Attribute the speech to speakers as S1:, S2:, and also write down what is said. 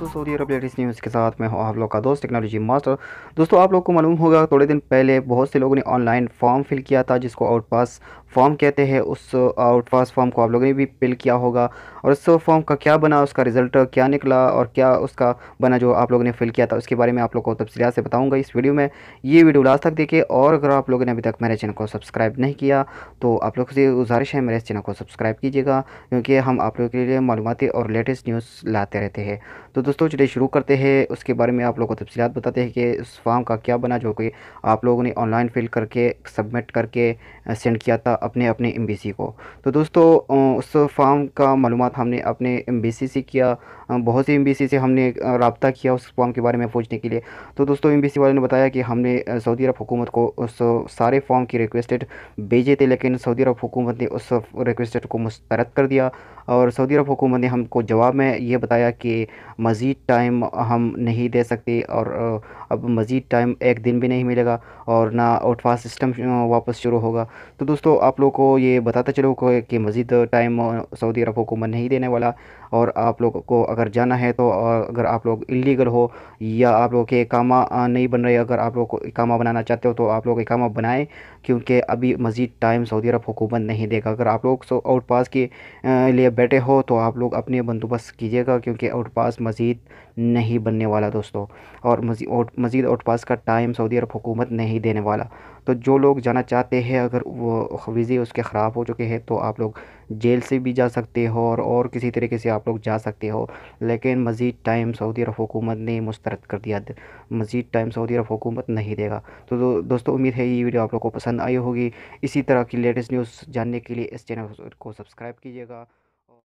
S1: दोस्तों सऊदी अरब latest news के साथ मैं हूं आप लोग का दोस्त टेक्नोलॉजी मास्टर। दोस्तों आप लोग को मालूम होगा थोड़े दिन पहले बहुत से लोगों ने ऑनलाइन फॉर्म फिल किया था जिसको आउट पास फॉर्म कहते हैं। उस आउट पास फॉर्म को आप लोगों ने भी फिल किया होगा और उस फॉर्म का क्या बना, उसका रिज़ल्ट क्या निकला और क्या उसका बना जो आप लोगों ने फिल किया था, उसके बारे में आप लोग को तफसीलात से बताऊँगा इस वीडियो में। ये वीडियो लास्ट तक देखिए और अगर आप लोगों ने अभी तक मेरे चैनल को सब्सक्राइब नहीं किया तो आप लोग से गुजारिश है मेरे इस चैनल को सब्सक्राइब कीजिएगा, क्योंकि हम आप लोगों के लिए मालूमाती और लेटेस्ट न्यूज़ लाते रहते हैं। तो दोस्तों चलिए शुरू करते हैं, उसके बारे में आप लोगों को तफसीलात बताते हैं कि उस फॉर्म का क्या बना जो कि आप लोगों ने ऑनलाइन फिल करके सबमिट करके सेंड किया था अपने अपने एम्बेसी को। तो दोस्तों उस फॉर्म का मालूमात हमने अपने एम्बेसी से किया। बहुत सी एम्बेसी से हमने रब्ता किया उस फॉर्म के बारे में पूछने के लिए। तो दोस्तों एम्बेसी वाले ने बताया कि हमने सऊदी अरब हुकूमत को उस सारे फॉर्म की रिक्वेस्टेड भेजे थे, लेकिन सऊदी अरब हुकूमत ने उस रिक्वेस्टेड को मुस्तरद कर दिया और सऊदी अरब हुकूमत ने हमको जवाब में ये बताया कि मज़ीद टाइम हम नहीं दे सकते और अब मज़ीद टाइम एक दिन भी नहीं मिलेगा और ना आउटपास सिस्टम वापस शुरू होगा। तो दोस्तों आप लोग को ये बताता चलो कि मज़ीद टाइम सऊदी अरब हुकूमत नहीं देने वाला। और आप लोग को अगर जाना है तो अगर आप लोग इलीगल हो या आप लोग के इकामा नहीं बन रहे, अगर आप लोग को इकामा बनाना चाहते हो तो आप लोग इकामा बनाएं, क्योंकि अभी मज़ीद टाइम सऊदी अरब हुकूमत नहीं देगा। अगर आप लोग आउट पास के लिए बैठे हो तो आप लोग अपने बंदोबस्त कीजिएगा, क्योंकि आउट पास मज़ीद नहीं बनने वाला दोस्तों। और मज़ीद आउट पास का टाइम सऊदी अरब हुकूमत नहीं देने वाला। तो जो लोग जाना चाहते हैं अगर वो वीज़े उसके ख़राब हो चुके हैं तो आप लोग जेल से भी जा सकते हो और किसी तरीके से आप लोग जा सकते हो, लेकिन मज़ीद टाइम सऊदी अरब हुकूमत ने मुस्तरद कर दिया। मज़ीद टाइम सऊदी अरब हुकूमत नहीं देगा। तो दोस्तों उम्मीद है ये वीडियो आप लोग को पसंद आई होगी। इसी तरह की लेटेस्ट न्यूज़ जानने के लिए इस चैनल को सब्सक्राइब कीजिएगा।